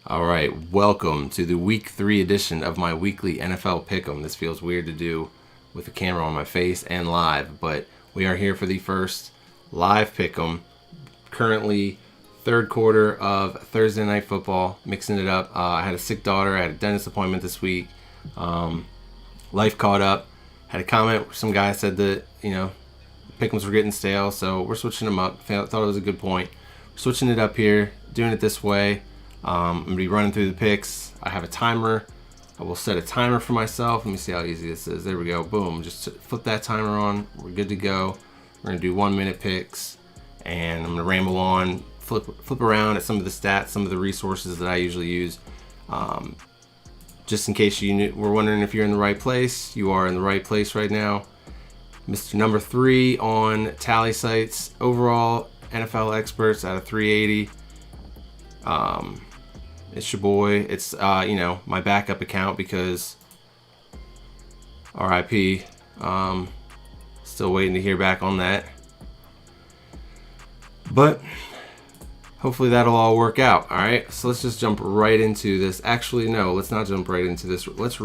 All right, welcome to the Week 3 edition of my weekly NFL Pick'em. This feels weird to do with the camera on my face and live, but we are here for the first live Pick'em. Currently, third quarter of Thursday Night Football, mixing it up. I had a sick daughter. I had a dentist appointment this week. Life caught up. Had a comment where some guy said that, Pick'ems were getting stale, so we're switching them up. Thought it was a good point. We're switching it up here, doing it this way. I'm going to be running through the picks. I have a timer. I will set a timer for myself. Let me see how easy this is. There we go. Boom. Just flip that timer on. We're good to go. We're going to do 1 minute picks. And I'm going to ramble on, flip around at some of the stats, some of the resources that I usually use. Just in case you were wondering if you're in the right place, you are in the right place right now. Mr. Number 3 on tally sites. Overall, NFL experts out of 380. It's your boy. It's, my backup account because RIP. Still waiting to hear back on that. But hopefully that'll all work out. All right. So let's just jump right into this. Actually, no, let's not jump right into this. Let's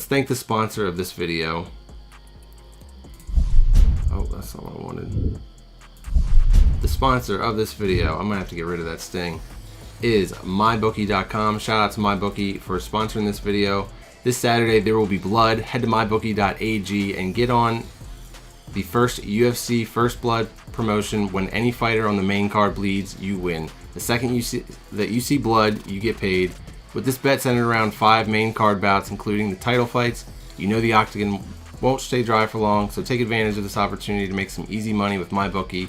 thank the sponsor of this video. Oh, that's not what I wanted. The sponsor of this video, I'm gonna have to get rid of that sting, is mybookie.com. Shout out to MyBookie for sponsoring this video. This Saturday there will be blood. Head to mybookie.ag and get on the first UFC First Blood promotion. When any fighter on the main card bleeds, you win. The second you see blood, you get paid. With this bet centered around 5 main card bouts, including the title fights, the octagon won't stay dry for long, so take advantage of this opportunity to make some easy money with MyBookie.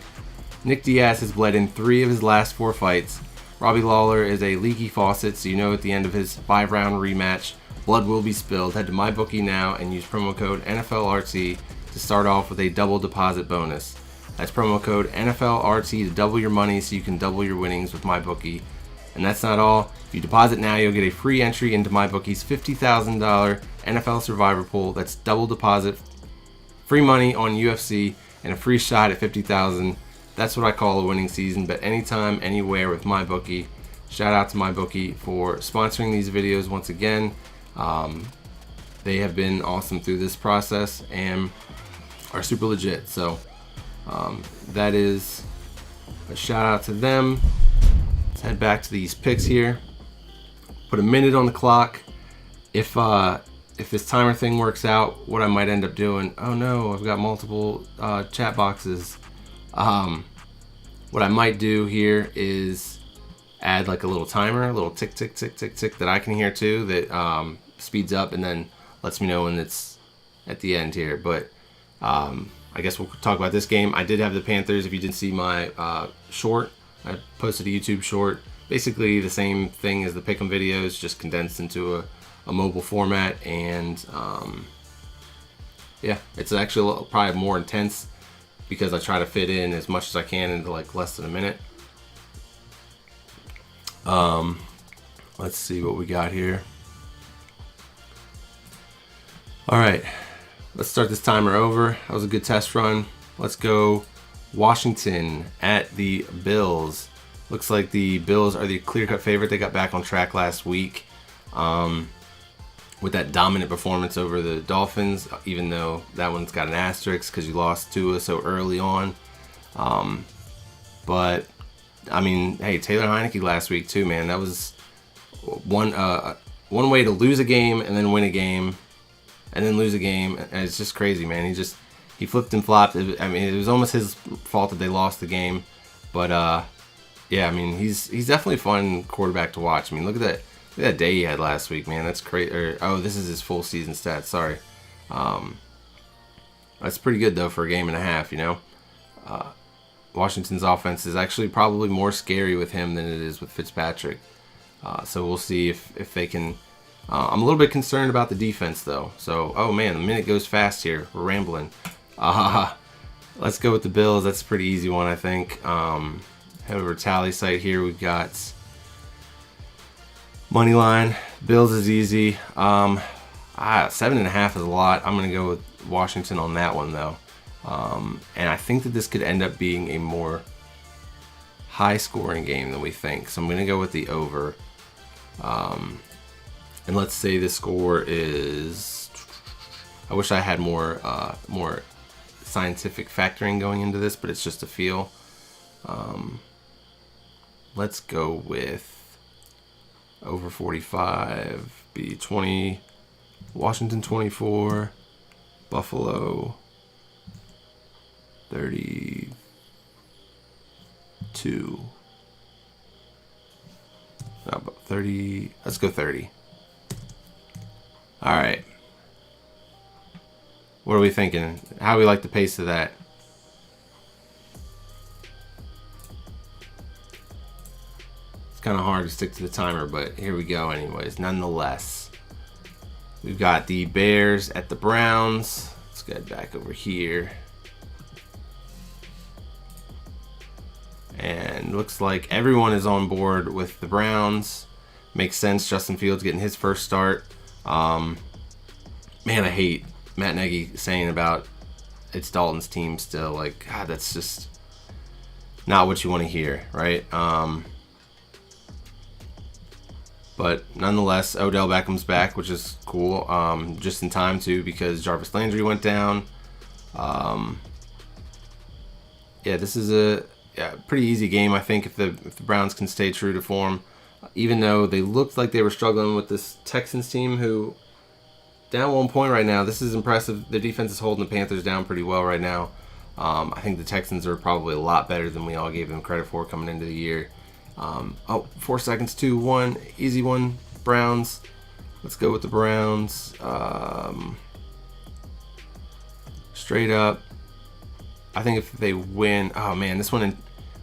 Nick Diaz has bled in 3 of his last 4 fights. Robbie Lawler is a leaky faucet, so at the end of his 5-round rematch, blood will be spilled. Head to MyBookie now and use promo code NFLRT to start off with a double deposit bonus. That's promo code NFLRT to double your money so you can double your winnings with MyBookie. And that's not all. If you deposit now, you'll get a free entry into MyBookie's $50,000 NFL Survivor Pool. That's double deposit, free money on UFC, and a free shot at $50,000. That's what I call a winning season. Bet anytime, anywhere with MyBookie. Shout out to MyBookie for sponsoring these videos once again. They have been awesome through this process and are super legit. So that is a shout out to them. Let's head back to these picks here. Put a minute on the clock. If this timer thing works out, what I might end up doing. Oh no, I've got multiple chat boxes. What I might do here is add like a little timer, a little tick, tick, tick, tick, tick that I can hear too, that speeds up and then lets me know when it's at the end here. But I guess we'll talk about this game. I did have the Panthers. If you didn't see my short, I posted a YouTube short. Basically the same thing as the Pick'em videos, just condensed into a mobile format. And it's actually probably more intense, because I try to fit in as much as I can into like less than a minute. Let's see what we got here. All right, let's start this timer over. That was a good test run. Let's go Washington at the Bills. Looks like the Bills are the clear-cut favorite. They got back on track last week with that dominant performance over the Dolphins, even though that one's got an asterisk because you lost Tua so early on. But I mean, hey, Taylor Heineke last week too, man. That was one way to lose a game and then win a game and then lose a game. And it's just crazy, man. He flipped and flopped. I mean, it was almost his fault that they lost the game. But yeah, I mean, he's definitely a fun quarterback to watch. I mean, look at that day he had last week, man. That's crazy. This is his full season stats. Sorry. That's pretty good though for a game and a half. Washington's offense is actually probably more scary with him than it is with Fitzpatrick. So we'll see if they can. I'm a little bit concerned about the defense though. So, oh man, the minute goes fast here. We're rambling. Let's go with the Bills. That's a pretty easy one, I think. Head over to tally site here. We've got money line. Bills is easy. 7.5 is a lot. I'm gonna go with Washington on that one though. And I think that this could end up being a more high-scoring game than we think. So I'm gonna go with the over. And let's say the score is. I wish I had more scientific factoring going into this, but it's just a feel. Let's go with over 45. Be 20. Washington 24. Buffalo 32. No, about 30. Let's go 30. All right. What are we thinking? How do we like the pace of that? It's kind of hard to stick to the timer, but here we go anyways. Nonetheless, we've got the Bears at the Browns. Let's get back over here. And looks like everyone is on board with the Browns. Makes sense. Justin Fields getting his first start. Man, I hate Matt Nagy saying about it's Dalton's team still. Like, God, that's just not what you want to hear, right? But nonetheless, Odell Beckham's back, which is cool. Just in time too, because Jarvis Landry went down. Yeah, this is a pretty easy game, I think, if the Browns can stay true to form. Even though they looked like they were struggling with this Texans team, who down 1 point right now. This is impressive. The defense is holding the Panthers down pretty well right now. I think the Texans are probably a lot better than we all gave them credit for coming into the year. 4 seconds, 2, 1, easy one. Browns. Let's go with the Browns. Straight up. I think if they win, oh man, this one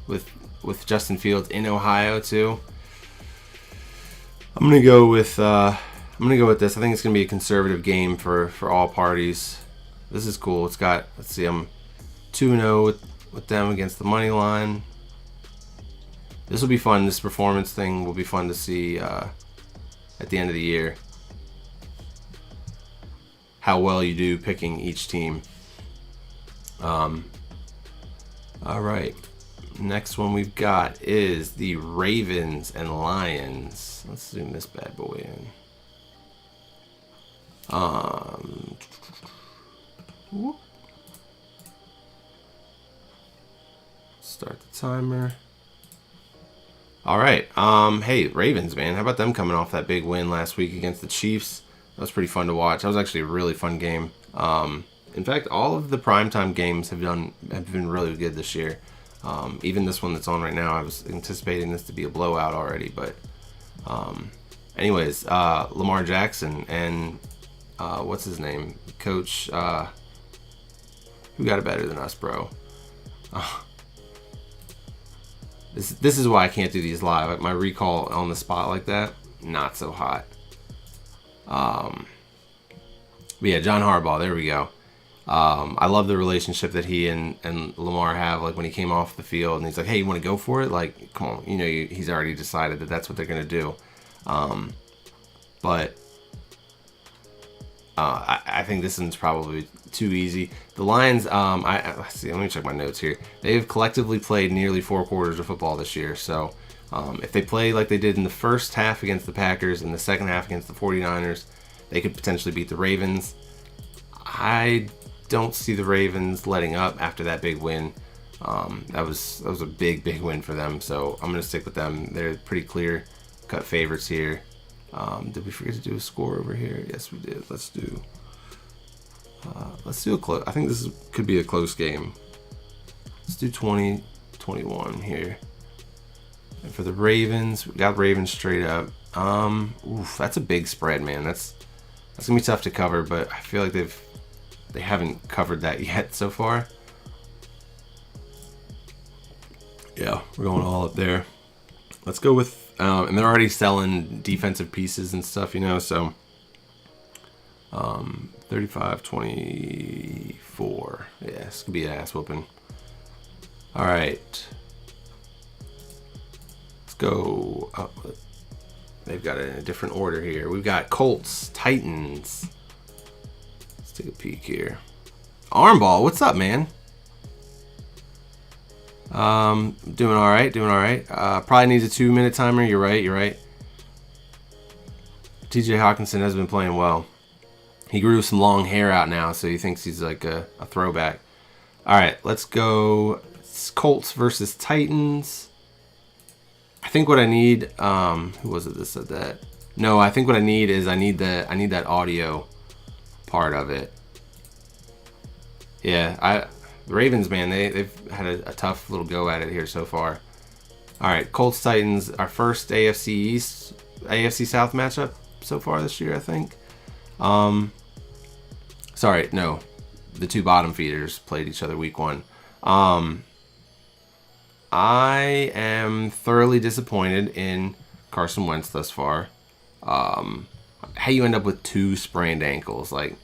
with Justin Fields in Ohio too. I'm gonna go with this. I think it's gonna be a conservative game for all parties. This is cool. It's got, let's see, I'm 2-0 with them against the money line. This will be fun. This performance thing will be fun to see at the end of the year. How well you do picking each team. All right. Next one we've got is the Ravens and Lions. Let's zoom this bad boy in. Start the timer. All right. Hey, Ravens, man. How about them coming off that big win last week against the Chiefs? That was pretty fun to watch. That was actually a really fun game. In fact, all of the primetime games have been really good this year. Even this one that's on right now, I was anticipating this to be a blowout already. But anyways, Lamar Jackson and what's his name? Coach, who got it better than us, bro? This is why I can't do these live. My recall on the spot like that, not so hot. But yeah, John Harbaugh, there we go. I love the relationship that he and Lamar have. Like when he came off the field and he's like, hey, you want to go for it? Like, come on. He's already decided that that's what they're going to do. But I think this one's probably too easy. The Lions, let's see, let me check my notes here. They have collectively played nearly 4 quarters of football this year. So if they play like they did in the first half against the Packers and the second half against the 49ers, they could potentially beat the Ravens. I don't see the Ravens letting up after that big win. That was a big win for them. So I'm going to stick with them. They're pretty clear cut favorites here. Did we forget to do a score over here? Yes, we did. Let's do a close. I think this could be a close game. Let's do 20-21 here. And for the Ravens, we got Ravens straight up. That's a big spread, man. That's gonna be tough to cover, but I feel like they haven't covered that yet so far. Yeah, we're going all up there. Let's go with, and they're already selling defensive pieces and stuff, so 35-24. Yeah, this could be an ass whooping. All right. Let's go. They've got it in a different order here. We've got Colts Titans. Let's take a peek here. Armball, what's up, man? Doing all right. Probably needs a 2-minute timer. You're right. TJ Hawkinson has been playing well. He grew some long hair out now, so he thinks he's like a throwback. All right, let's go. It's Colts versus Titans. I think what I need. Who was it that said that? No, I think what I need is I need that audio part of it. Yeah, the Ravens, man, they've had a tough little go at it here so far. All right, Colts Titans, our first AFC South matchup so far this year, I think. Sorry, no, the two bottom feeders played each other week 1. I am thoroughly disappointed in Carson Wentz thus far. How you end up with 2 sprained ankles? Like,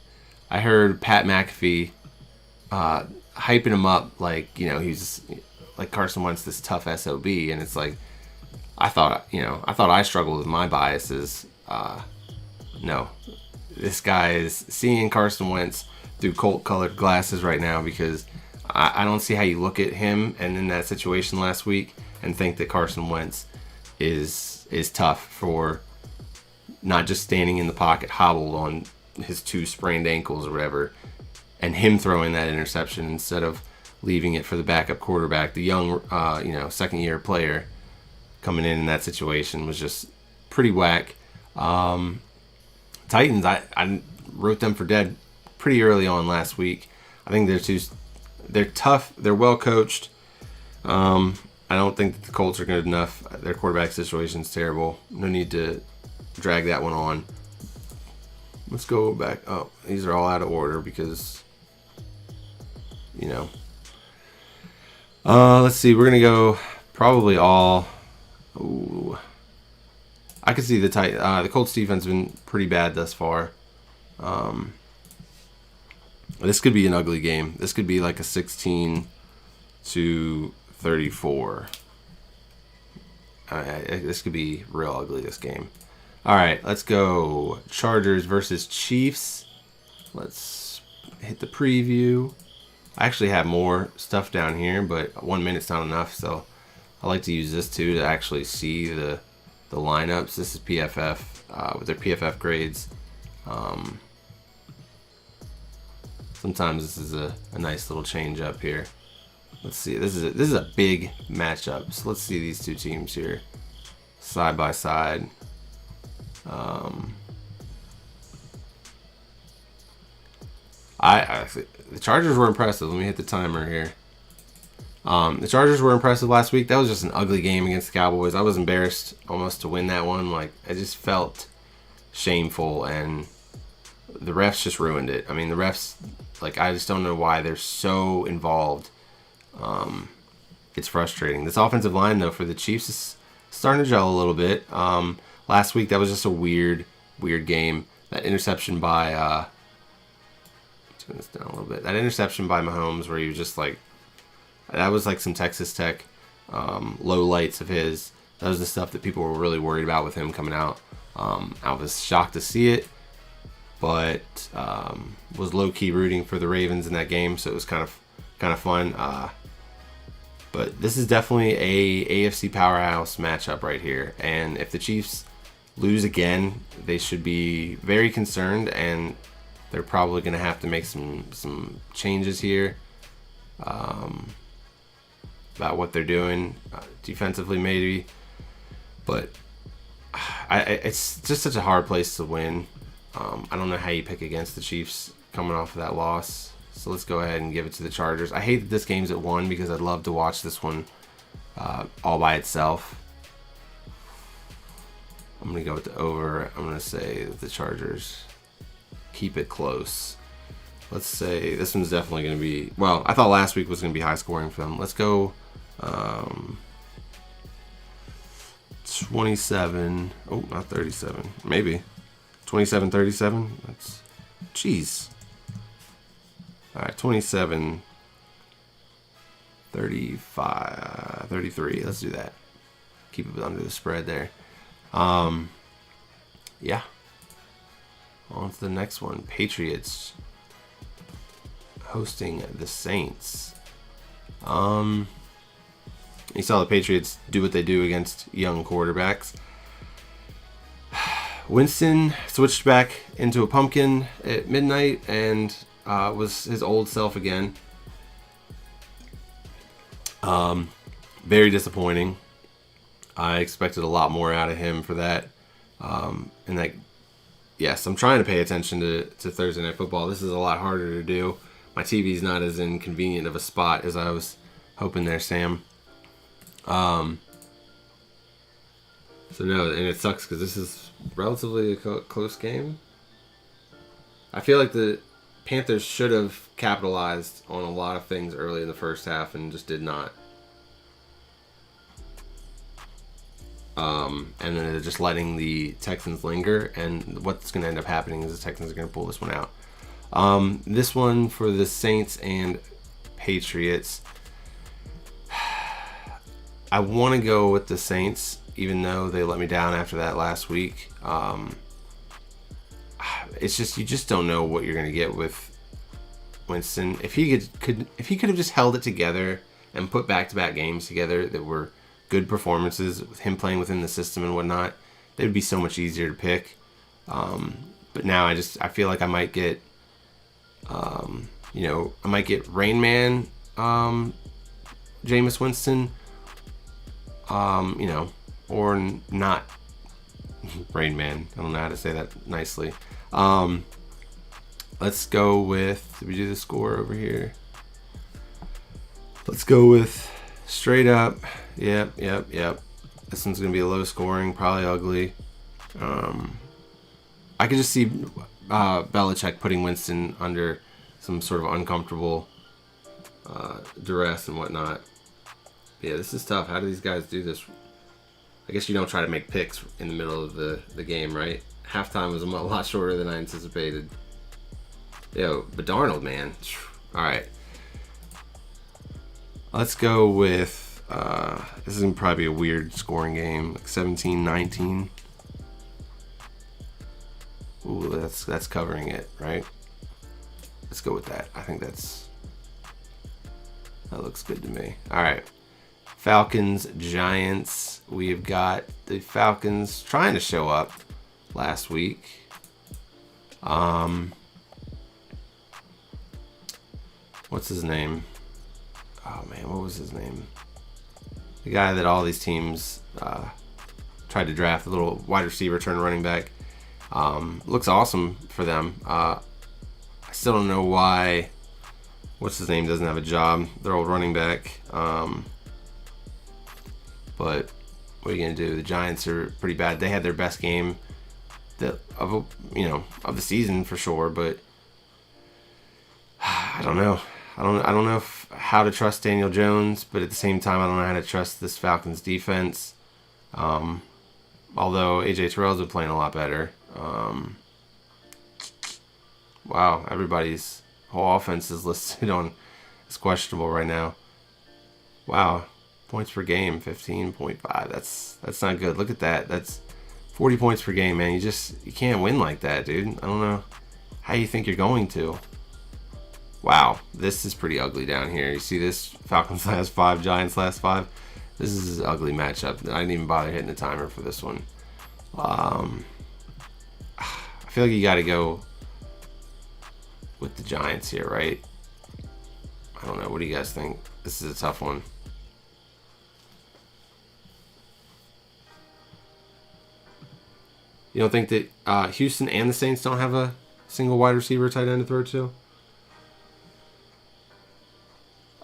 I heard Pat McAfee hyping him up like, he's like Carson Wentz, this tough SOB, and it's like, I thought I struggled with my biases. No, this guy is seeing Carson Wentz through Colt-colored glasses right now, because I don't see how you look at him and in that situation last week and think that Carson Wentz is tough for not just standing in the pocket hobbled on his 2 sprained ankles or whatever, and him throwing that interception instead of leaving it for the backup quarterback. The young, second-year player coming in that situation was just pretty whack. Titans, I wrote them for dead pretty early on last week. I think they're tough. They're well coached. I don't think that the Colts are good enough. Their quarterback situation's terrible. No need to drag that one on. Let's go back. Oh, these are all out of order because, let's see. We're gonna go probably all. Ooh, I can see the Colts defense has been pretty bad thus far. This could be an ugly game. This could be like a 16-34. This could be real ugly, this game. All right, let's go. Chargers versus Chiefs. Let's hit the preview. I actually have more stuff down here, but 1 minute's not enough, so I like to use this too to actually see the lineups. This is PFF with their PFF grades. Sometimes this is a nice little change up here. Let's see. This is a big matchup. So let's see these two teams here side by side. The Chargers were impressive. Let me hit the timer here. The Chargers were impressive last week. That was just an ugly game against the Cowboys. I was embarrassed almost to win that one. Like, I just felt shameful, and the refs just ruined it. I mean, the refs, like, I just don't know why they're so involved. It's frustrating. This offensive line, though, for the Chiefs is starting to gel a little bit. Last week, that was just a weird game. That interception by let's turn this down a little bit. That interception by Mahomes, where he was just like, that was like some Texas Tech low lights of his. That was the stuff that people were really worried about with him coming out. I was shocked to see it, but was low key rooting for the Ravens in that game, so it was kind of fun. But this is definitely a AFC powerhouse matchup right here, and if the Chiefs lose again, they should be very concerned, and they're probably going to have to make some changes here about what they're doing defensively, maybe. But it's just such a hard place to win. I don't know how you pick against the Chiefs coming off of that loss. So let's go ahead and give it to the Chargers. I hate that this game's at 1 because I'd love to watch this one all by itself. I'm going to go with the over. I'm going to say that the Chargers keep it close. Let's say this one's definitely going to be... Well, I thought last week was going to be high scoring for them. Let's go 27... Oh, not 37. Maybe. 27-37? That's... Jeez. All right, 27... 35... 33. Let's do that. Keep it under the spread there. Yeah. On to the next one. Patriots hosting the Saints. You saw the Patriots do what they do against young quarterbacks. Winston switched back into a pumpkin at midnight and was his old self again. Very disappointing. I expected a lot more out of him for that. Yes, I'm trying to pay attention to Thursday Night Football. This is a lot harder to do. My TV's not as inconvenient of a spot as I was hoping there, Sam. So no, and it sucks because this is relatively a close game. I feel like the Panthers should have capitalized on a lot of things early in the first half and just did not. And then they're just letting the Texans linger, and what's going to end up happening is the Texans are going to pull this one out. This one for the Saints and Patriots. I want to go with the Saints, even though they let me down after that last week. It's just, you just don't know what you're going to get with Winston. If he could have just held it together and put back-to-back games together that were good performances with him playing within the system and whatnot, they would be so much easier to pick. But now I feel like I might get, I might get Rain Man, Jameis Winston, or not Rain Man. I don't know how to say that nicely. Let's go with, did we do the score over here? Let's go with straight up. Yep. This one's going to be a low scoring, probably ugly. I could just see Belichick putting Winston under some sort of uncomfortable duress and whatnot. Yeah, this is tough. How do these guys do this? I guess you don't try to make picks in the middle of the game, right? Halftime was a lot shorter than I anticipated. But Darnold, man. All right. Let's go with, this is going to probably be a weird scoring game, like 17-19. Ooh, that's covering it, right? Let's go with that. I think that looks good to me. All right. Falcons, Giants. We've got the Falcons trying to show up last week. What's his name? Oh, man, what was his name? The guy that all these teams tried to draft, a little wide receiver turned running back. Looks awesome for them. I still don't know why, what's his name, doesn't have a job. Their old running back. But what are you going to do? The Giants are pretty bad. They had their best game of the season for sure, but I don't know. I don't know how to trust Daniel Jones, but at the same time, I don't know how to trust this Falcons defense. Although AJ Terrell's been playing a lot better. Wow, everybody's whole offense is listed on as questionable right now. Wow, points per game, 15.5. That's not good. Look at that. That's 40 points per game, man. You can't win like that, dude. I don't know how you think you're going to. Wow, this is pretty ugly down here. You see this? Falcons last 5, Giants last 5. This is an ugly matchup. I didn't even bother hitting the timer for this one. I feel like you got to go with the Giants here, right? I don't know. What do you guys think? This is a tough one. You don't think that Houston and the Saints don't have a single wide receiver tight end to throw to?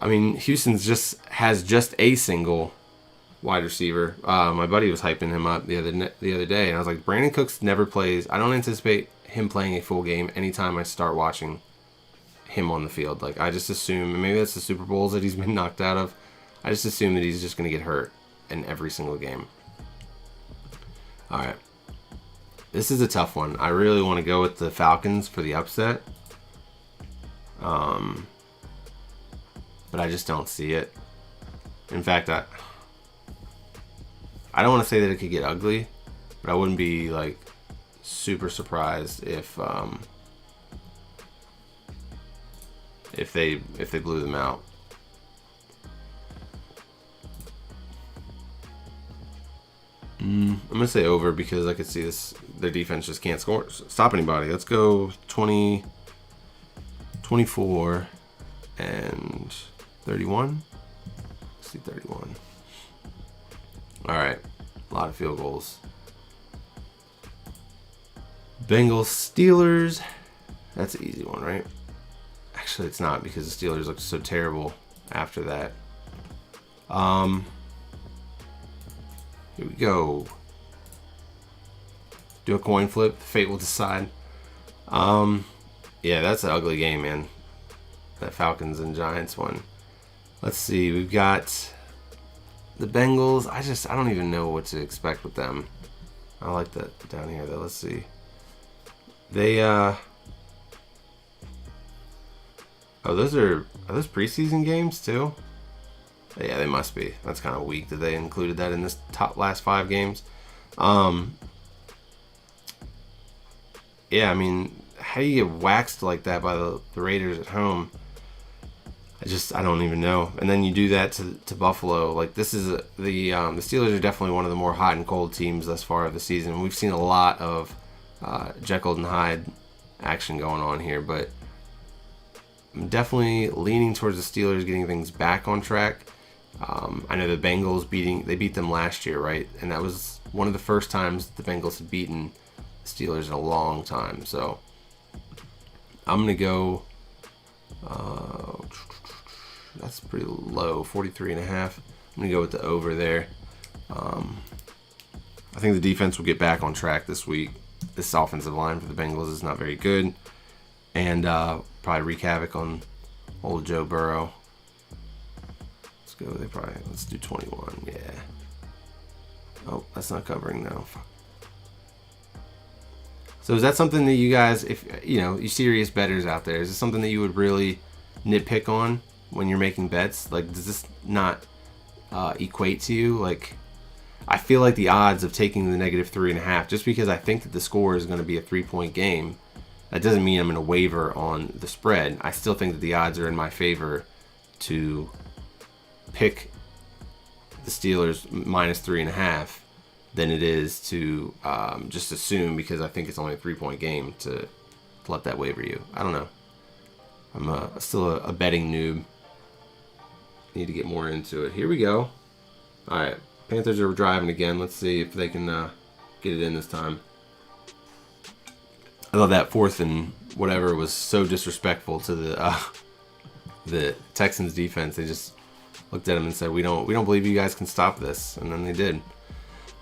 I mean, Houston has just a single wide receiver. My buddy was hyping him up the other day, and I was like, Brandon Cooks never plays. I don't anticipate him playing a full game anytime I start watching him on the field. Like, I just assume, and maybe that's the Super Bowls that he's been knocked out of. I just assume that he's just going to get hurt in every single game. All right. This is a tough one. I really want to go with the Falcons for the upset. But I just don't see it. In fact, I don't want to say that it could get ugly, but I wouldn't be like super surprised if they blew them out. I'm gonna say over because I could see their defense just can't stop anybody. Let's go 20, 24, and 31. Let's see 31. All right, a lot of field goals. Bengals Steelers. That's an easy one, right? Actually, it's not because the Steelers looked so terrible after that. Here we go. Do a coin flip. Fate will decide. Yeah, that's an ugly game, man. That Falcons and Giants one. Let's see. We've got the Bengals. I don't even know what to expect with them. I like that down here, though. Let's see. They, are those preseason games, too? Yeah, they must be. That's kind of weak that they included that in this last 5 games. Yeah, I mean, how do you get waxed like that by the Raiders at home? I don't even know. And then you do that to Buffalo. Like, this is the Steelers are definitely one of the more hot and cold teams thus far of the season. We've seen a lot of Jekyll and Hyde action going on here, but I'm definitely leaning towards the Steelers getting things back on track. I know the Bengals beat them last year, right? And that was one of the first times the Bengals had beaten the Steelers in a long time. So I'm going to go, that's pretty low, 43.5. I'm going to go with the over there. I think the defense will get back on track this week. This offensive line for the Bengals is not very good. And probably wreak havoc on old Joe Burrow. Let's do 21, yeah. Oh, that's not covering though. Fuck. So is that something that you guys, if you serious bettors out there, is this something that you would really nitpick on when you're making bets? Like, does this not equate to you? Like, I feel like the odds of taking the -3.5, just because I think that the score is going to be a 3-point game, that doesn't mean I'm going to waver on the spread. I still think that the odds are in my favor to pick the Steelers -3.5 than it is to just assume, because I think it's only a 3-point game, to let that waver you. I don't know. I'm still a betting noob. Need to get more into it. Here we go. All right, Panthers are driving again. Let's see if they can get it in this time. I thought that 4th and whatever was so disrespectful to the Texans defense. They just looked at him and said, "We don't believe you guys can stop this," and then they did.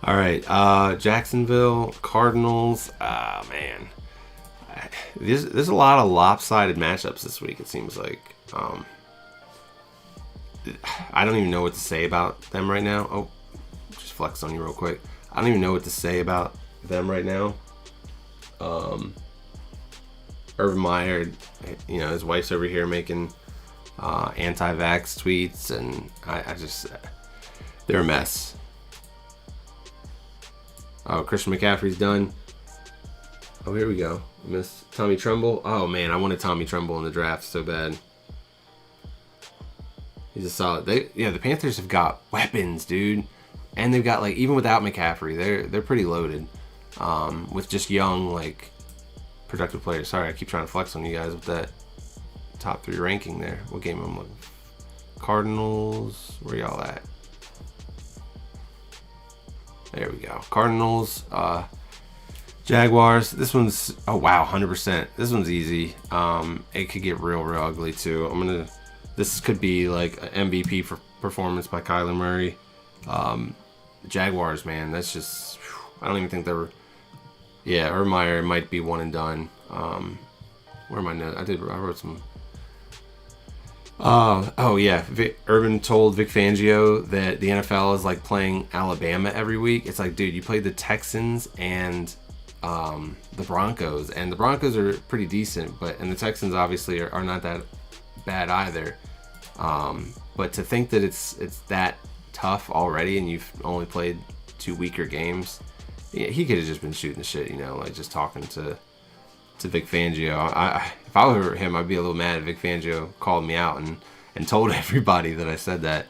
All right, Jacksonville Cardinals. Man, there's a lot of lopsided matchups this week. It seems like I don't even know what to say about them right now. Oh, just flex on you real quick. I don't even know what to say about them right now. Urban Meyer, his wife's over here making anti-vax tweets, and I just, they're a mess. Oh, Christian McCaffrey's done. Oh, here we go. Miss Tommy Tremble. Oh man, I wanted Tommy Tremble in the draft so bad. He's a solid. The Panthers have got weapons, dude, and they've got, like, even without McCaffrey, they're pretty loaded with just young, like, productive players. Sorry, I keep trying to flex on you guys with that top 3 ranking there. What game I'm looking? Cardinals. Where y'all at? There we go. Cardinals. Jaguars. This one's, oh wow, 100%. This one's easy. It could get real ugly too. This could be like an MVP for performance by Kyler Murray. Jaguars, man, that's just, I don't even think they were. Yeah, Ermeyer might be one and done. Where am I now? I wrote some. Oh yeah, Urban told Vic Fangio that the NFL is like playing Alabama every week. It's like, dude, you played the Texans and the Broncos, and the Broncos are pretty decent, and the Texans obviously are not that bad either. But to think that it's that tough already, and you've only played 2 weaker games, yeah, he could have just been shooting the shit, like just talking to Vic Fangio. If I were him, I'd be a little mad if Vic Fangio called me out and told everybody that I said that.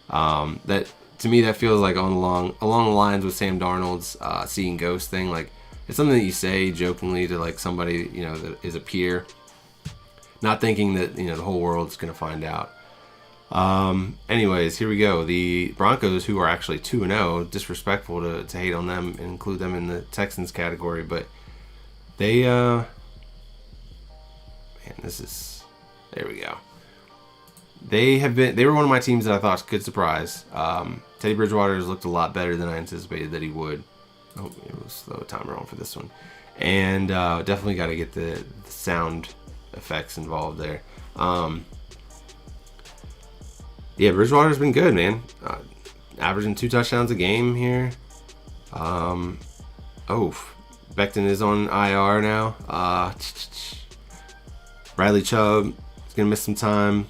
That to me, that feels like along the lines with Sam Darnold's seeing ghosts thing. Like, it's something that you say jokingly to like somebody, you know, that is a peer, not thinking that, you know, the whole world's gonna find out. Anyways, here we go. The Broncos, who are actually 2-0, disrespectful to hate on them and include them in the Texans category, but they, man, there we go. They were one of my teams that I thought could surprise. Teddy Bridgewater has looked a lot better than I anticipated that he would. Oh, it was slow timer on for this one. And definitely got to get the sound effects involved there. Yeah, Bridgewater's been good, man. Averaging 2 touchdowns a game here. Becton is on IR now. Bradley Chubb is going to miss some time.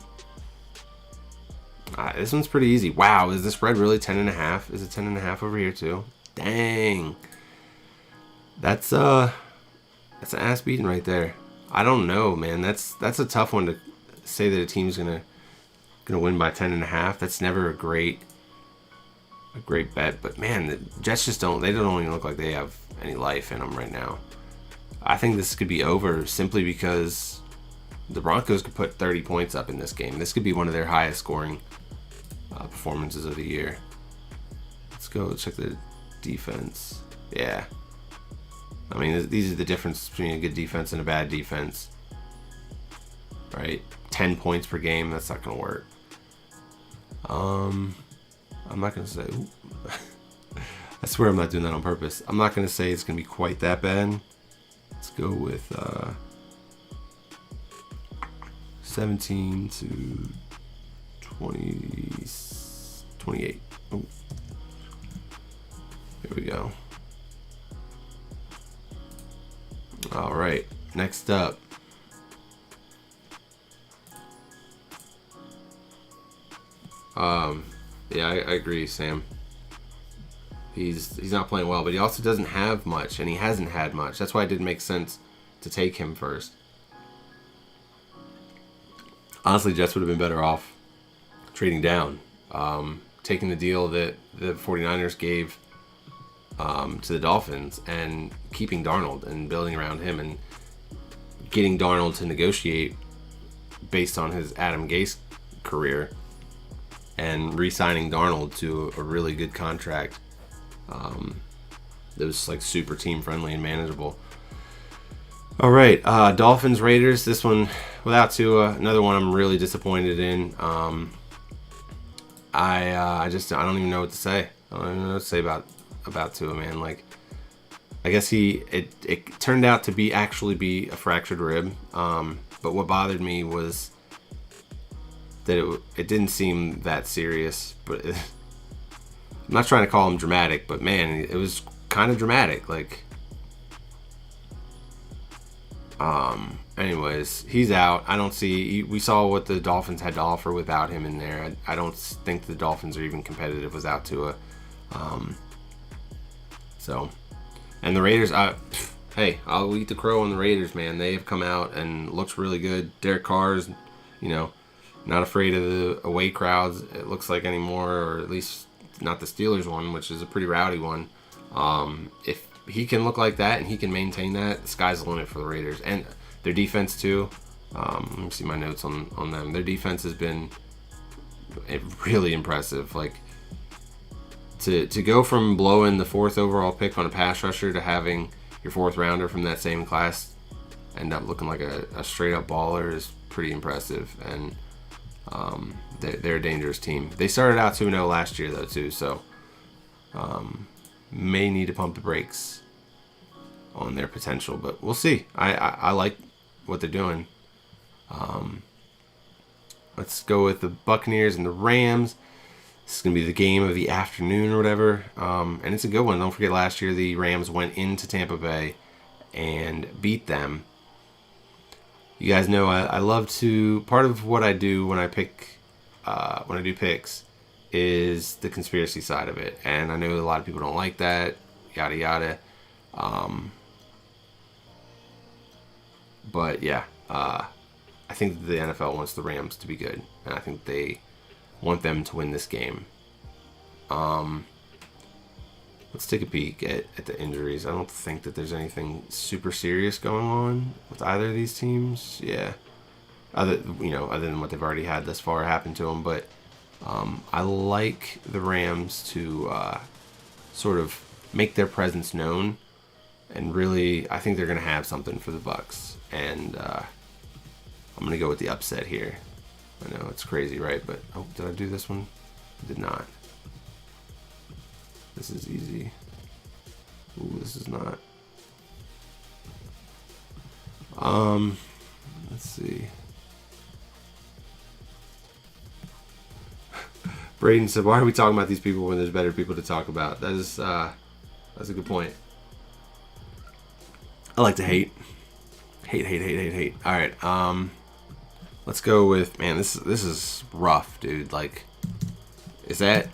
This one's pretty easy. Wow, is the spread really 10.5? Is it 10.5 over here too? Dang. That's an ass beating right there. I don't know, man. That's a tough one to say that a team's gonna win by 10.5. That's never a great bet. But man, the Jets just don't even look like they have any life in them right now. I think this could be over simply because the Broncos could put 30 points up in this game. This could be one of their highest scoring performances of the year. Let's go check the defense. Yeah. I mean, these are the difference between a good defense and a bad defense. Right? 10 points per game, that's not going to work. I'm not going to say... I swear I'm not doing that on purpose. I'm not going to say it's going to be quite that bad. Let's go with 17 to 28. Oh. Here we go. All right, next up. Yeah, I agree, Sam. He's not playing well, but he also doesn't have much, and he hasn't had much. That's why it didn't make sense to take him first. Honestly, Jets would have been better off trading down, taking the deal that the 49ers gave to the Dolphins and keeping Darnold and building around him and getting Darnold to negotiate based on his Adam Gase career and re-signing Darnold to a really good contract that was like super team friendly and manageable. All right, Dolphins Raiders. This one without Tua, another one I'm really disappointed in. I don't even know what to say. I don't even know what to say about Tua, man. Like, I guess it turned out to be a fractured rib. But what bothered me was that it didn't seem that serious. But I'm not trying to call him dramatic, but man, it was kind of dramatic. Like, anyways, he's out. We saw what the Dolphins had to offer without him in there. I don't think the Dolphins are even competitive without Tua. And the Raiders, hey, I'll eat the crow on the Raiders, man. They have come out and looks really good. Derek Carr's, not afraid of the away crowds, it looks like, anymore, or at least not the Steelers one, which is a pretty rowdy one. If he can look like that and he can maintain that, the sky's the limit for the Raiders. And their defense, too. Let me see my notes on them. Their defense has been really impressive. Like, to go from blowing the 4th overall pick on a pass rusher to having your 4th rounder from that same class end up looking like a straight up baller is pretty impressive. And they're a dangerous team. They started out 2-0 last year, though, too. So may need to pump the brakes on their potential, but we'll see. I like what they're doing. Let's go with the Buccaneers and the Rams. This is going to be the game of the afternoon or whatever. And it's a good one. Don't forget, last year the Rams went into Tampa Bay and beat them. You guys know I love to... Part of what I do when I do picks is the conspiracy side of it. And I know a lot of people don't like that. Yada, yada. But yeah, I think the NFL wants the Rams to be good. And I think they want them to win this game. Let's take a peek at the injuries. I don't think that there's anything super serious going on with either of these teams. Yeah, other than what they've already had thus far happen to them. But I like the Rams to sort of make their presence known, and really, I think they're going to have something for the Bucs. And I'm going to go with the upset here. I know it's crazy, right? But oh, did I do this one? I did not. This is easy. Ooh, this is not. Let's see. Braden said, "Why are we talking about these people when there's better people to talk about?" That's a good point. I like to hate. Hate. All right. Let's go with, man, this is rough, dude. Like, is that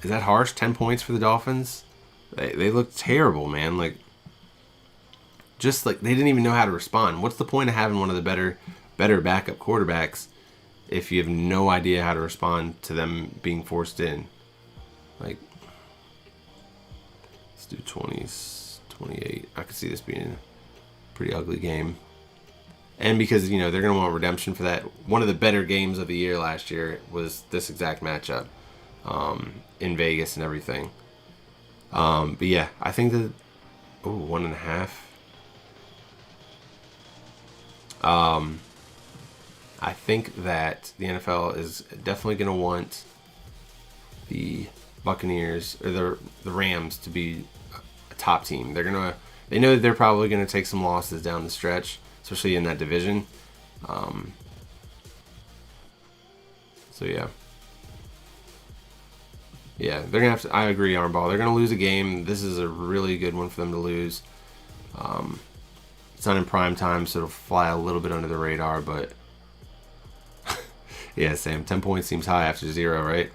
harsh? 10 points for the Dolphins? They look terrible, man. Like, just like they didn't even know how to respond. What's the point of having one of the better backup quarterbacks if you have no idea how to respond to them being forced in? Like, let's do 20s, 28. I could see this being a pretty ugly game. And because, they're going to want redemption for that. One of the better games of the year last year was this exact matchup in Vegas and everything. But yeah, I think that, 1.5. I think that the NFL is definitely going to want the Buccaneers or the Rams to be a top team. They know that they're probably going to take some losses down the stretch, especially in that division. So yeah. Yeah, they're going to have to, I agree, Armball. They're going to lose a game. This is a really good one for them to lose. It's not in prime time, so it'll fly a little bit under the radar, but yeah, Sam, 10 points seems high after 0, right?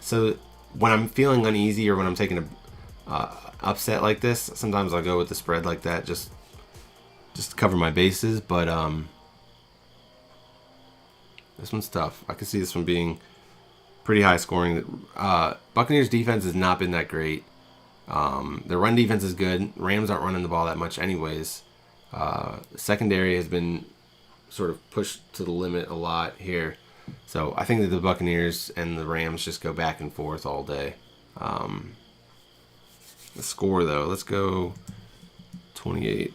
So when I'm feeling uneasy or when I'm taking a upset like this, sometimes I'll go with the spread like that just to cover my bases, but this one's tough. I can see this one being pretty high scoring. Buccaneers defense has not been that great. Their run defense is good. Rams aren't running the ball that much anyways. Secondary has been sort of pushed to the limit a lot here. So I think that the Buccaneers and the Rams just go back and forth all day. The score, though, let's go 28,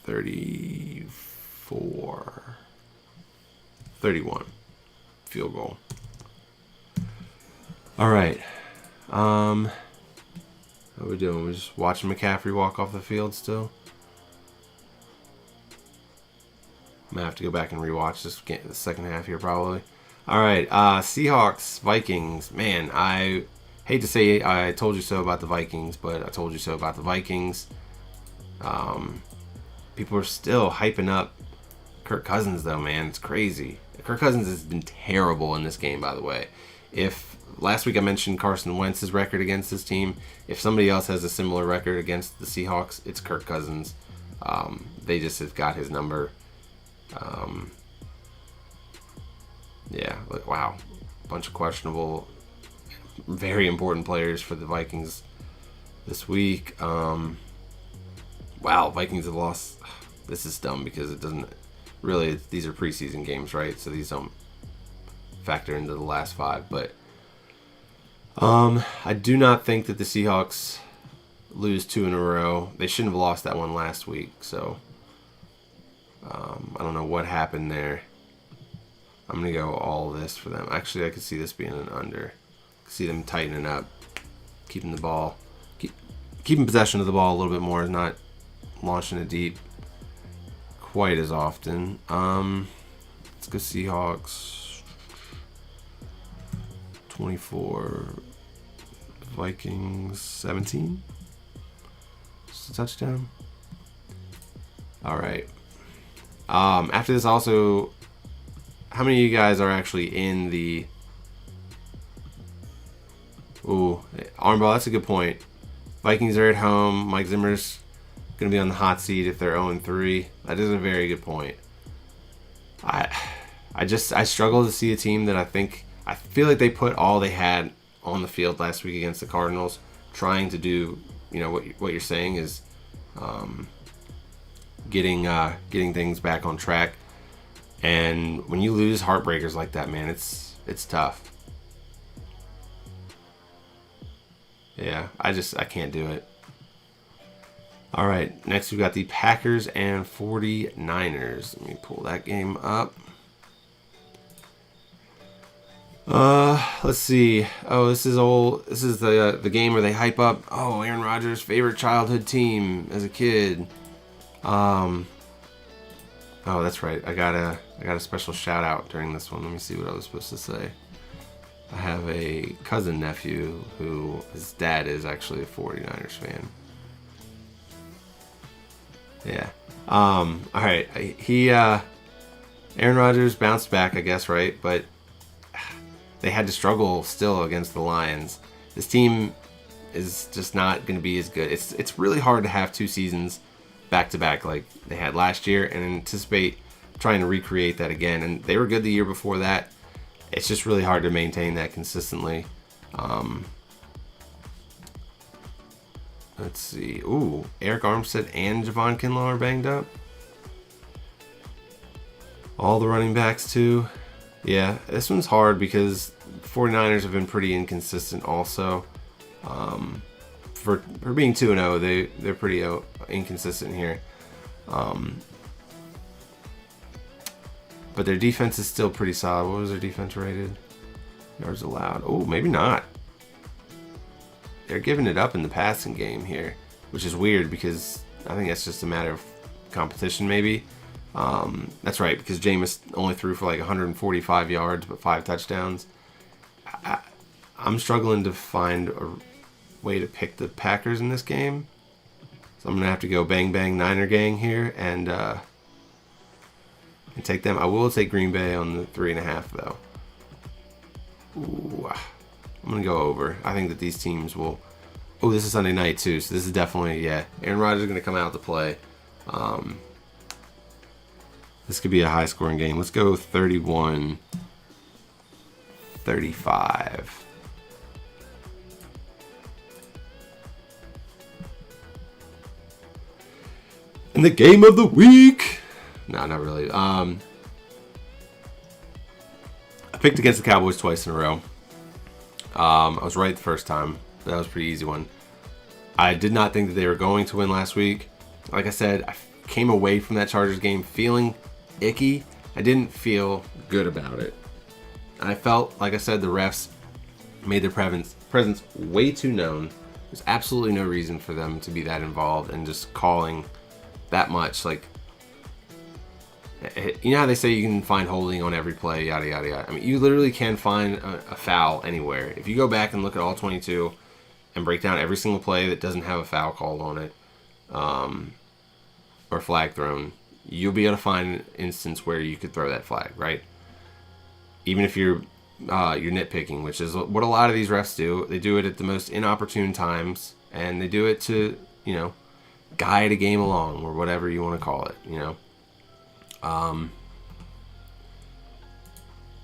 34, 31. Field goal. All right. What are we doing? We're just watching McCaffrey walk off the field still? I'm going to have to go back and rewatch the second half here probably. All right. Seahawks Vikings. Man, I hate to say I told you so about the Vikings, but I told you so about the Vikings. People are still hyping up Kirk Cousins, though, man. It's crazy. Kirk Cousins has been terrible in this game, by the way. If last week I mentioned Carson Wentz's record against his team, if somebody else has a similar record against the Seahawks, it's Kirk Cousins. They just have got his number. Yeah, wow. Bunch of questionable, very important players for the Vikings this week. Wow, Vikings have lost. This is dumb because it doesn't really, these are preseason games, right? So these don't factor into the last 5. But I do not think that the Seahawks lose 2 in a row. They shouldn't have lost that one last week. So I don't know what happened there. I'm going to go all this for them. Actually, I could see this being an under. I could see them tightening up, keeping the ball, keeping possession of the ball a little bit more, not launching it deep quite as often. Let's go Seahawks. 24. Vikings 17. Just a touchdown. All right. After this, also, how many of you guys are actually in the... Ooh, Armball, that's a good point. Vikings are at home. Mike Zimmer's going to be on the hot seat if they're 0-3. That is a very good point. I struggle to see a team that I think I feel like they put all they had on the field last week against the Cardinals, trying to do, what you're saying is getting things back on track. And when you lose heartbreakers like that, man, it's tough. Yeah, I can't do it. All right, next we've got the Packers and 49ers. Let me pull that game up. Let's see. Oh, this is the game where they hype up, Aaron Rodgers' favorite childhood team as a kid. Oh, that's right. I got a special shout out during this one. Let me see what I was supposed to say. I have a cousin nephew who his dad is actually a 49ers fan. Yeah. All right. Aaron Rodgers bounced back, I guess, right? But they had to struggle still against the Lions. This team is just not going to be as good. It's really hard to have 2 seasons back to back like they had last year and anticipate trying to recreate that again. And they were good the year before that. It's just really hard to maintain that consistently. Let's see. Ooh, Eric Armstead and Javon Kinlaw are banged up. All the running backs too. Yeah, this one's hard because 49ers have been pretty inconsistent also. For being 2-0, they're pretty inconsistent here. But their defense is still pretty solid. What was their defense rated? Yards allowed. Oh, maybe not. They're giving it up in the passing game here, which is weird because I think that's just a matter of competition maybe. That's right, because Jameis only threw for like 145 yards but 5 touchdowns. I'm struggling to find a way to pick the Packers in this game. So I'm going to have to go bang bang Niner gang here and take them. I will take Green Bay on the 3.5 though. Ooh, I'm going to go over. I think that these teams will... Oh, this is Sunday night too, so this is definitely, Aaron Rodgers is going to come out to play. This could be a high-scoring game. Let's go 31-35. And the game of the week... No, not really. I picked against the Cowboys twice in a row. I was right the first time. That was a pretty easy one. I did not think that they were going to win last week. Like I said, I came away from that Chargers game feeling icky. I didn't feel good about it. I felt, like I said, the refs made their presence way too known. There's absolutely no reason for them to be that involved and just calling that much. Like, you know how they say you can find holding on every play, yada, yada, yada. I mean, you literally can find a foul anywhere. If you go back and look at all 22 and break down every single play that doesn't have a foul called on it, or flag thrown, you'll be able to find an instance where you could throw that flag, right? Even if you're nitpicking, which is what a lot of these refs do. They do it at the most inopportune times, and they do it to, guide a game along, or whatever you want to call it,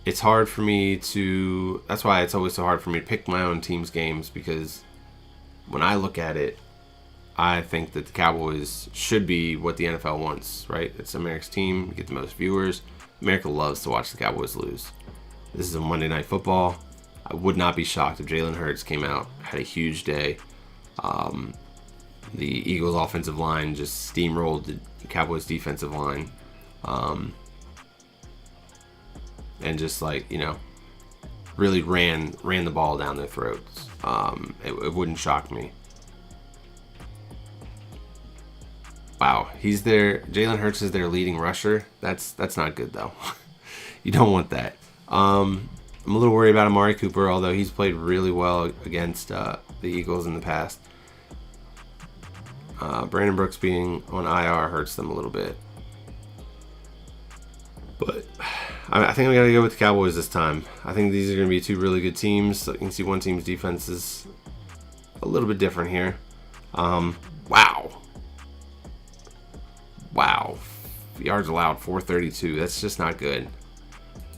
It's hard for me to... That's why it's always so hard for me to pick my own team's games, because when I look at it, I think that the Cowboys should be what the NFL wants, right? It's America's team. You get the most viewers. America loves to watch the Cowboys lose. This is a Monday Night Football. I would not be shocked if Jalen Hurts came out, had a huge day. The Eagles' offensive line just steamrolled the Cowboys' defensive line. And just really ran the ball down their throats. It wouldn't shock me. Wow, Jalen Hurts is their leading rusher. That's not good though. You don't want that. I'm a little worried about Amari Cooper, although he's played really well against the Eagles in the past. Brandon Brooks being on IR hurts them a little bit. But I think I'm going to go with the Cowboys this time. I think these are going to be 2 really good teams. So you can see one team's defense is a little bit different here. Wow. Yards allowed, 432. That's just not good.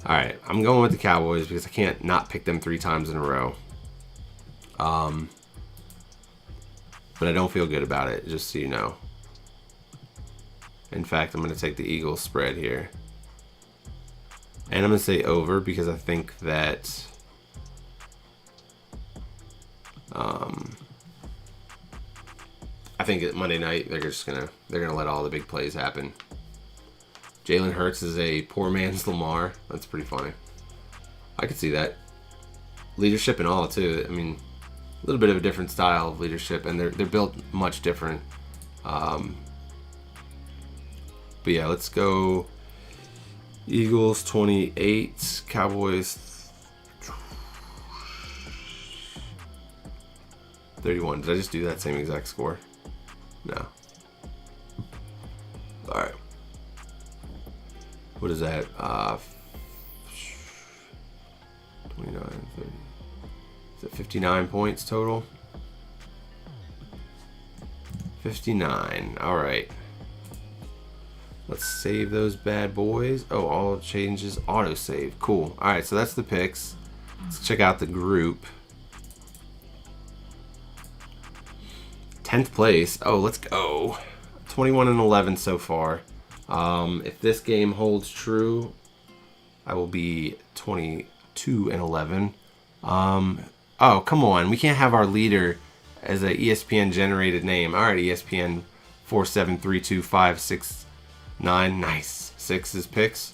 All right, I'm going with the Cowboys because I can't not pick them 3 times in a row. But I don't feel good about it, just so you know. In fact, I'm going to take the Eagles spread here. And I'm going to say over because I think that I think at Monday night they're gonna let all the big plays happen. Jalen Hurts is a poor man's Lamar. That's pretty funny. I could see that. Leadership and all too. I mean, a little bit of a different style of leadership, and they're built much different. But yeah, let's go Eagles 28, Cowboys 31. Did I just do that same exact score? No. All right. What is that? 29, 30. Is it 59 points total? 59. All right. Let's save those bad boys. Oh, all changes auto save. Cool. All right, so that's the picks. Let's check out the group. 10th place. Oh, let's go. 21-11 so far. If this game holds true, I will be 22-11. Oh, come on. We can't have our leader as a ESPN generated name. All right, ESPN 4732569. Nice. 6 is picks.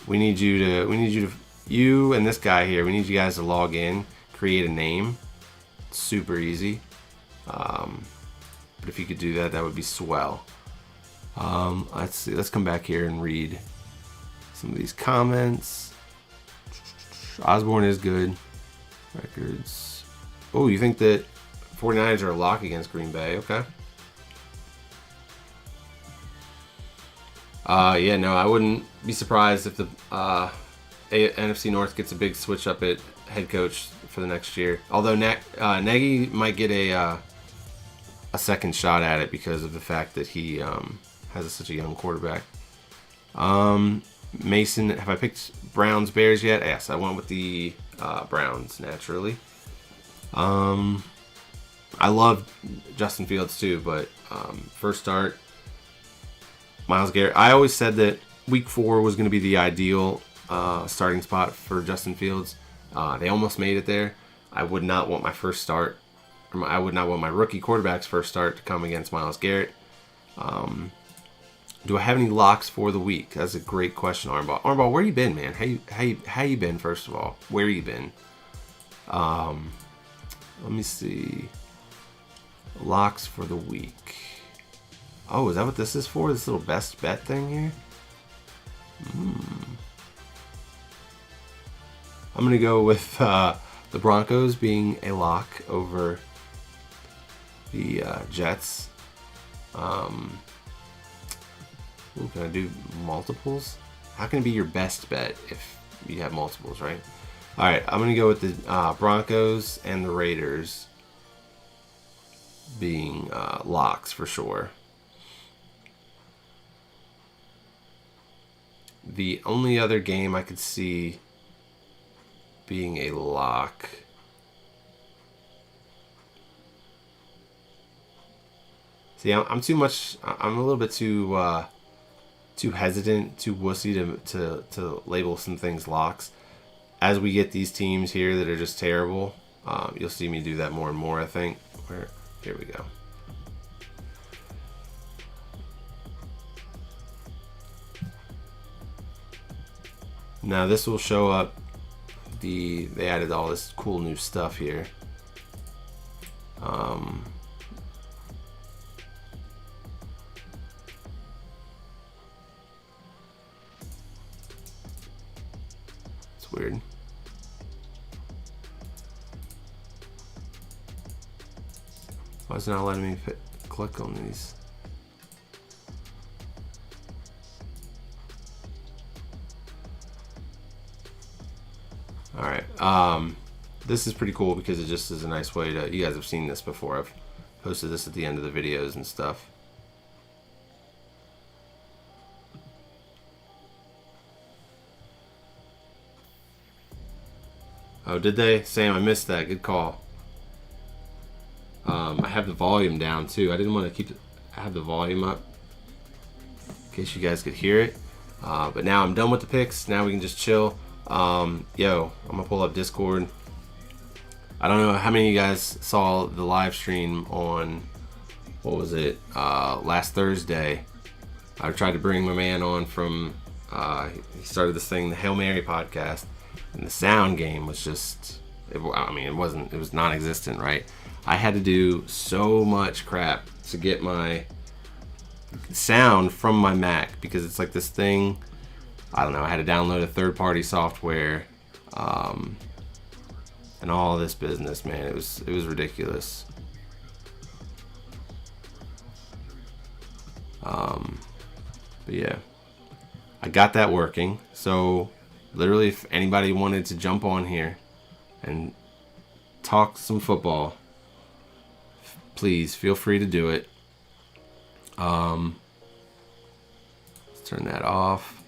We need you and this guy here. We need you guys to log in, create a name. It's super easy. But if you could do that, that would be swell. Let's see. Let's come back here and read some of these comments. Osborne is good. Records. Oh, you think that 49ers are a lock against Green Bay? Okay. Yeah, no, I wouldn't be surprised if the NFC North gets a big switch up at head coach for the next year. Although Nagy might get a second shot at it because of the fact that he has such a young quarterback. Mason, have I picked Browns Bears yet? Yes, I went with the Browns naturally. I love Justin Fields too, but first start, Myles Garrett. I always said that week 4 was going to be the ideal starting spot for Justin Fields. They almost made it there. I would not want my first start, I would not want my rookie quarterback's first start to come against Myles Garrett. Do I have any locks for the week? That's a great question, Armball. Armball, where you been, man? How you been, first of all? Where you been? Let me see. Locks for the week. Oh, is that what this is for? This little best bet thing here? I'm going to go with the Broncos being a lock over the Jets. Ooh, can I do multiples? How can it be your best bet if you have multiples, right? All right, I'm going to go with the Broncos and the Raiders being locks for sure. The only other game I could see being a lock. See, I'm too much. I'm a little bit too hesitant, too wussy to label some things locks. As we get these teams here that are just terrible, you'll see me do that more and more, I think. Here we go. Now this will show up. They added all this cool new stuff here. It's weird. Why is it not letting me click on these? Alright, this is pretty cool because it just is a nice way to, you guys have seen this before, I've posted this at the end of the videos and stuff. Oh, did they? Sam, I missed that. Good call. I have the volume down too. I didn't want to have the volume up in case you guys could hear it. But now I'm done with the picks. Now we can just chill. I'm gonna pull up Discord. I don't know how many of you guys saw the live stream on, what was it, last Thursday. I tried to bring my man on from, he started this thing, the Hail Mary podcast, and the sound game was just, it was non-existent, right? I had to do so much crap to get my sound from my Mac, because it's like this thing, I don't know, I had to download a third-party software, and all this business, man. It was ridiculous. But yeah, I got that working. So literally, if anybody wanted to jump on here and talk some football, please feel free to do it. Let's turn that off.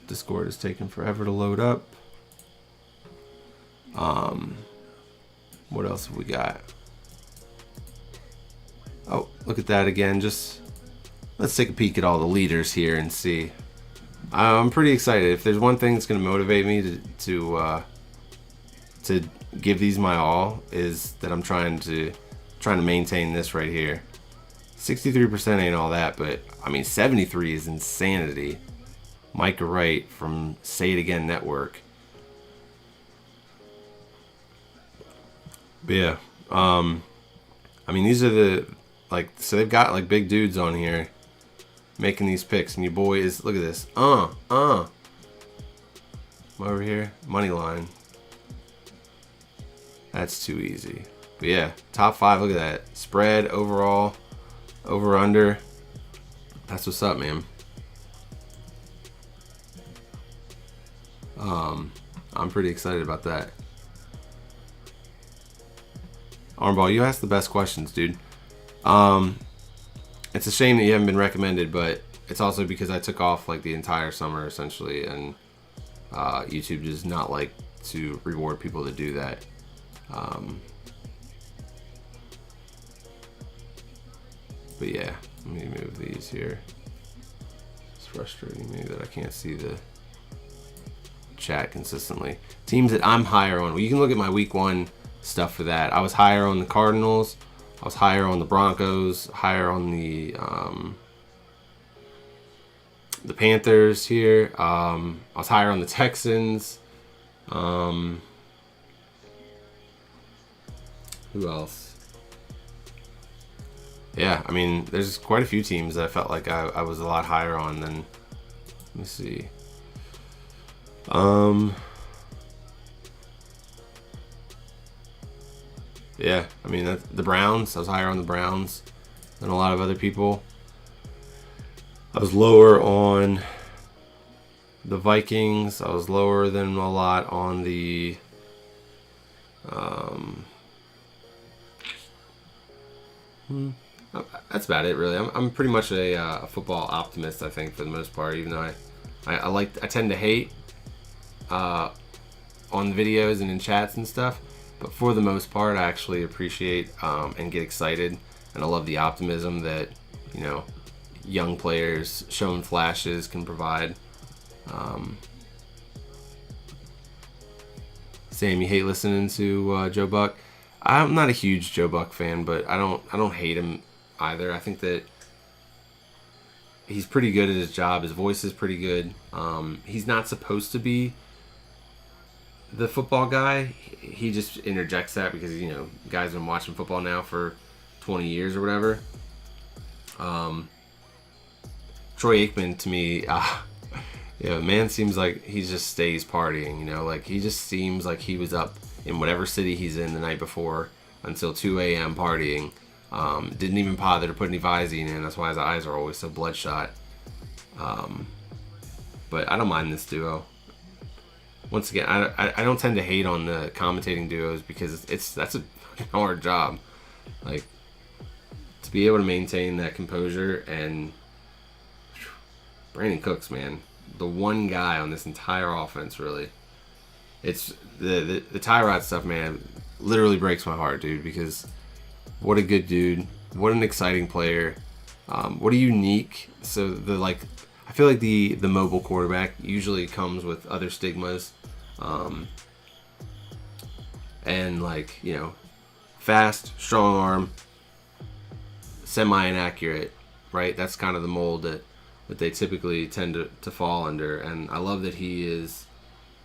Discord is taking forever to load up. What else have we got? Oh, look at that again. Just let's take a peek at all the leaders here and see. I'm pretty excited. If there's one thing that's going to motivate me to give these my all, is that I'm trying to maintain this right here. 63% ain't all that, but I mean 73 is insanity. Micah Wright from Say It Again Network. But yeah, I mean, these are the, so they've got like big dudes on here making these picks, and your boy is, look at this, I'm over here, money line. That's too easy. But yeah, top 5, look at that, spread, overall, over under. That's what's up, man. I'm pretty excited about that. Armball, you asked the best questions, dude. It's a shame that you haven't been recommended, but it's also because I took off like the entire summer essentially, and YouTube does not like to reward people that do that. But yeah, let me move these here. It's frustrating me that I can't see the chat consistently. Teams that I'm higher on. Well, you can look at my week 1 stuff for that. I was higher on the Cardinals. I was higher on the Broncos. Higher on the Panthers here. I was higher on the Texans. Who else? Yeah, I mean, there's quite a few teams that I felt like I was a lot higher on than. Let me see. Yeah, I mean, the Browns, I was higher on the Browns than a lot of other people. I was lower on the Vikings. I was lower than a lot on the that's about it, really. I'm pretty much a football optimist, I think, for the most part, even though I tend to hate on videos and in chats and stuff. But for the most part, I actually appreciate and get excited, and I love the optimism that, you know, young players showing flashes can provide. Sam, you hate listening to Joe Buck? I'm not a huge Joe Buck fan, but I don't hate him either. I think that he's pretty good at his job. His voice is pretty good. He's not supposed to be the football guy. He just interjects that because, you know, guys have been watching football now for 20 years or whatever. Troy Aikman, to me, man seems like he just stays partying, you know, like he just seems like he was up in whatever city he's in the night before until 2 a.m. partying. Didn't even bother to put any Visine in. That's why his eyes are always so bloodshot. But I don't mind this duo. Once again, I don't tend to hate on the commentating duos because that's a hard job. Like, to be able to maintain that composure, and Brandon Cooks, man, the one guy on this entire offense, really. It's the Tyrod stuff, man, literally breaks my heart, dude. Because what a good dude, what an exciting player, what a unique. So I feel like the mobile quarterback usually comes with other stigmas, and fast, strong arm, semi-inaccurate, right? That's kind of the mold that they typically tend to fall under. And I love that he's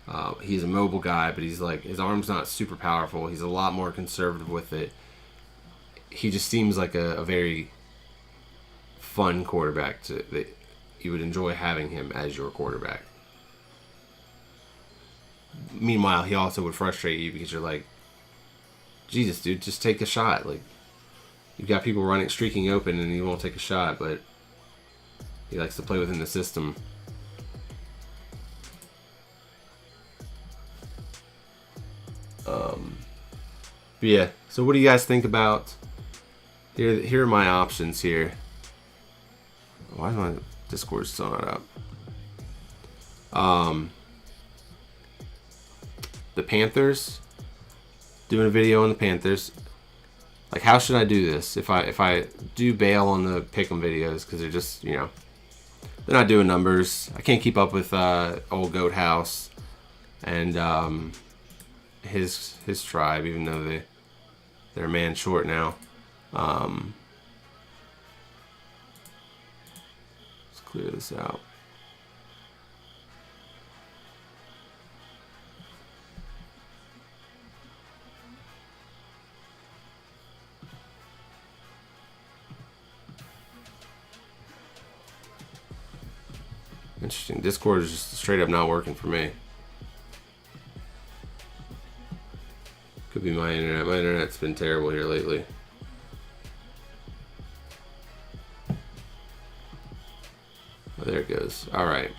a mobile guy, but he's his arm's not super powerful. He's a lot more conservative with it. He just seems like a very fun quarterback that you would enjoy having him as your quarterback. Meanwhile, he also would frustrate you because you're like, Jesus, dude, just take a shot. Like, you've got people streaking open, and he won't take a shot, but he likes to play within the system. But yeah, so what do you guys think about? Here are my options here. Why is my Discord still not up? The Panthers. Doing a video on the Panthers. Like, how should I do this? If I do bail on the pick'em videos because they're just, they're not doing numbers. I can't keep up with old Goat House and his tribe, even though they're a man short now. Let's clear this out. Interesting. Discord is just straight up not working for me. Could be my internet. My internet's been terrible here lately. Oh, there it goes. All right.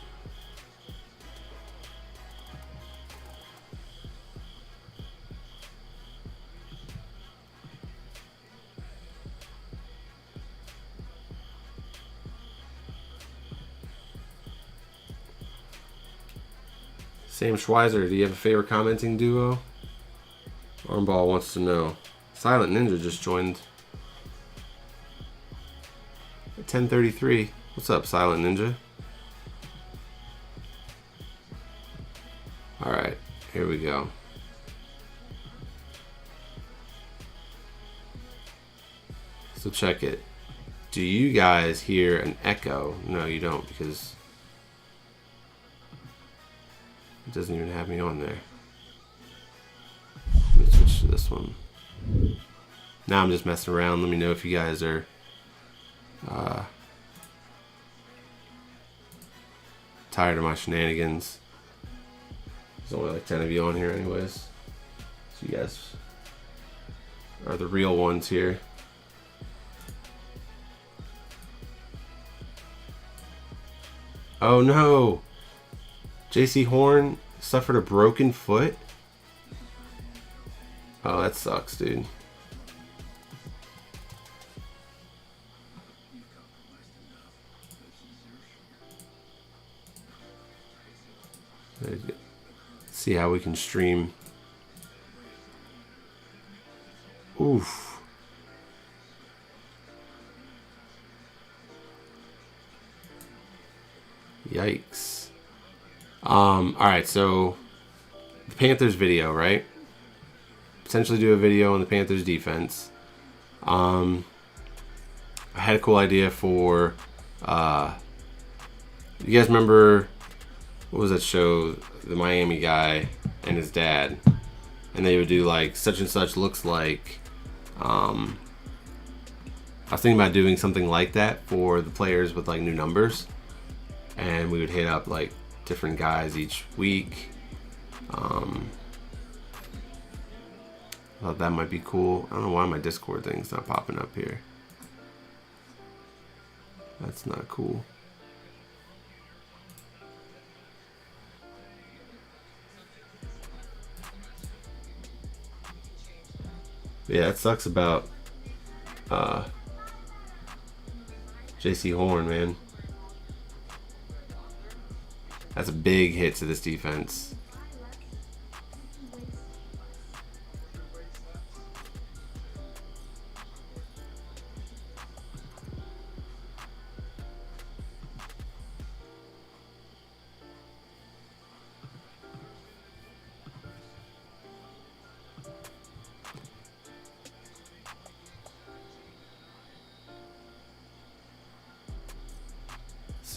Sam Schweizer, do you have a favorite commenting duo? Armball wants to know. Silent Ninja just joined at 10:33. What's up, Silent Ninja? Alright, here we go. So check it. Do you guys hear an echo? No, you don't, because it doesn't even have me on there. Let me switch to this one. Now I'm just messing around. Let me know if you guys are tired of my shenanigans. There's only like 10 of you on here anyways. So you guys are the real ones here. Oh no! JC Horn suffered a broken foot? Oh, that sucks, dude. Let's see how we can stream. Oof. Yikes. Alright, so the Panthers video, right? Potentially do a video on the Panthers defense. I had a cool idea for you guys remember what was that show, the Miami guy and his dad, and they would do like such and such looks like. I was thinking about doing something like that for the players with like new numbers, and we would hit up like different guys each week. I thought that might be cool. I don't know why my Discord thing's not popping up here. That's not cool. Yeah, it sucks about JC Horn, man. That's a big hit to this defense.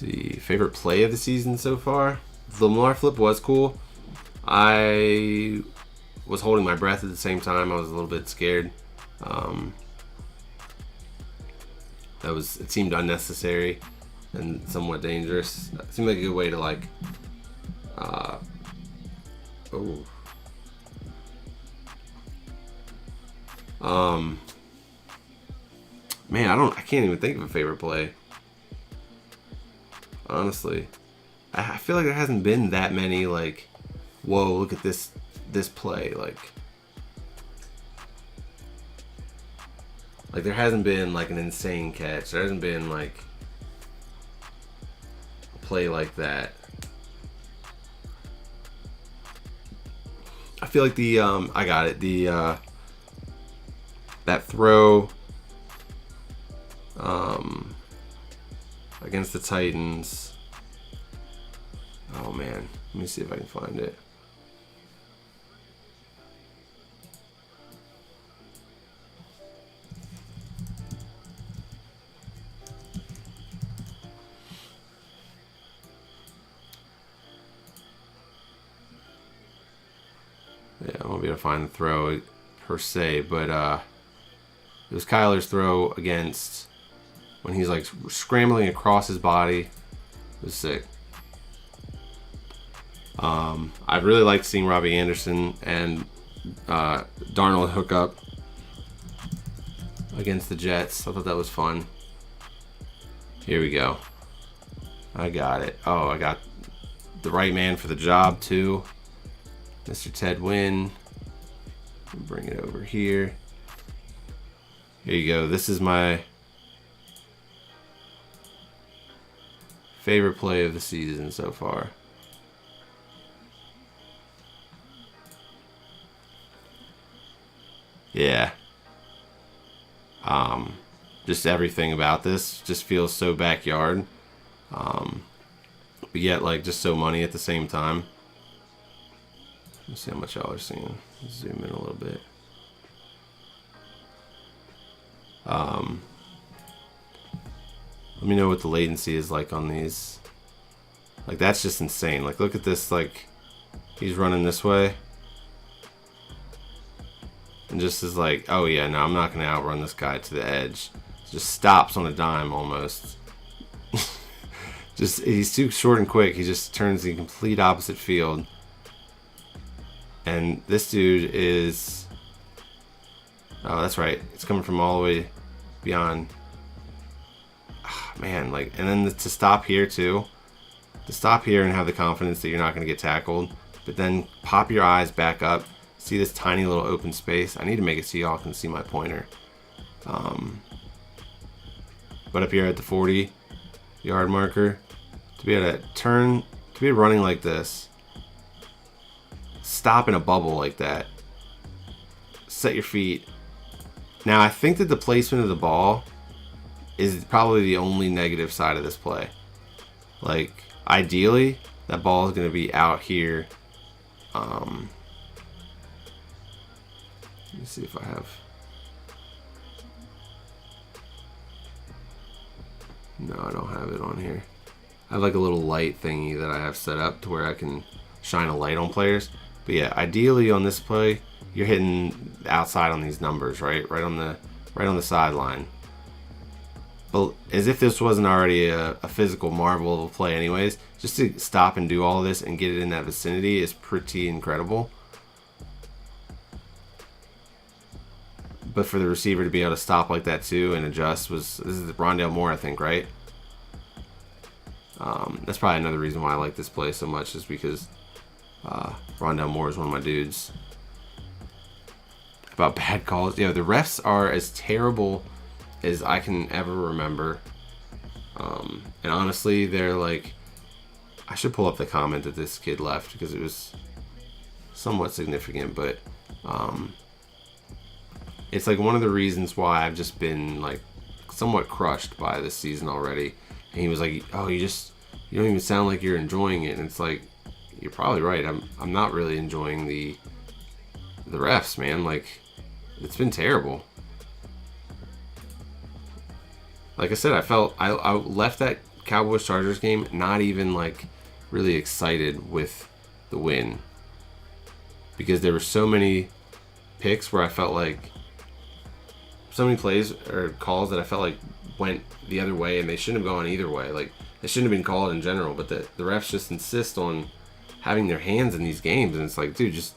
See, favorite play of the season so far? The Lamar flip was cool. I was holding my breath at the same time. I was a little bit scared. It seemed unnecessary and somewhat dangerous. It seemed like a good way to like. Man, I can't even think of a favorite play. Honestly, I feel like there hasn't been that many like, whoa, look at this play, like there hasn't been like an insane catch. There hasn't been like a play like that. I feel like I got it. That throw against the Titans. Oh man, let me see if I can find it. Yeah, I won't be able to find the throw per se, but it was Kyler's throw against when he's like scrambling across his body. It was sick. I really liked seeing Robbie Anderson and Darnold hook up against the Jets. I thought that was fun. Here we go. I got it. Oh, I got the right man for the job too. Mr. Ted Wynn. Bring it over here. Here you go. This is my favorite play of the season so far. Yeah. Just everything about this just feels so backyard. But yet like just so money at the same time. Let's see how much y'all are seeing. Zoom in a little bit. Let me know what the latency is like on these. Like that's just insane. Like look at this, like he's running this way. And just is like, oh yeah, no, I'm not gonna outrun this guy to the edge. Just stops on a dime almost. Just he's too short and quick. He just turns the complete opposite field. And this dude is, oh, that's right. It's coming from all the way beyond. Oh, man, like, and then to stop here too. To stop here and have the confidence that you're not going to get tackled. But then pop your eyes back up. See this tiny little open space. I need to make it so y'all can see my pointer. But up here at the 40-yard marker, to be able to turn, to be running like this. Stop in a bubble like that. Set your feet. Now I think that the placement of the ball is probably the only negative side of this play. Like ideally that ball is going to be out here. Let me see if I have. No, I don't have it on here. I have like a little light thingy that I have set up to where I can shine a light on players. But yeah, ideally on this play, you're hitting outside on these numbers, right? Right on the sideline. But as if this wasn't already a physical marvel of a play anyways, just to stop and do all of this and get it in that vicinity is pretty incredible. But for the receiver to be able to stop like that too and adjust this is Rondale Moore, I think, right? That's probably another reason why I like this play so much is because Rondale Moore is one of my dudes. About bad calls, yeah, the refs are as terrible as I can ever remember. And honestly, they're like, I should pull up the comment that this kid left because it was somewhat significant, but it's like one of the reasons why I've just been like somewhat crushed by this season already. And he was like, oh, you don't even sound like you're enjoying it. And it's like, you're probably right. I'm not really enjoying the refs, man. Like, it's been terrible. Like I said, I felt I left that Cowboys-Chargers game, not even like really excited with the win, because there were so many picks where I felt like so many plays or calls that I felt like went the other way, and they shouldn't have gone either way. Like, they shouldn't have been called in general, but the refs just insist on having their hands in these games, and it's like, dude, just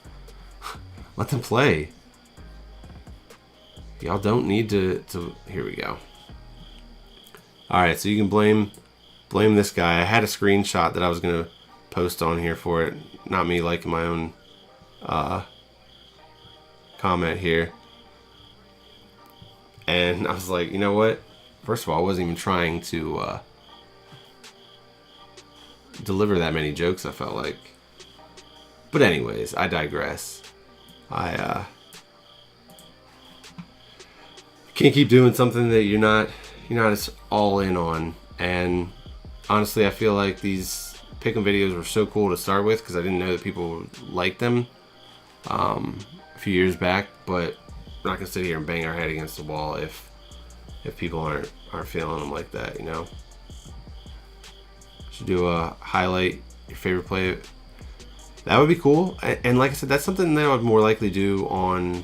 let them play. Y'all don't need to. Here we go. All right, so you can blame this guy. I had a screenshot that I was gonna post on here for it. Not me liking my own comment here. And I was like, you know what? First of all, I wasn't even trying to deliver that many jokes, I felt like. But anyways, I digress. I can't keep doing something that you're not as all in on. And honestly, I feel like these pick'em videos were so cool to start with because I didn't know that people liked them a few years back. But we're not gonna sit here and bang our head against the wall if people aren't feeling them like that, you know. Should do a highlight your favorite play. That would be cool. And like I said, that's something that I would more likely do on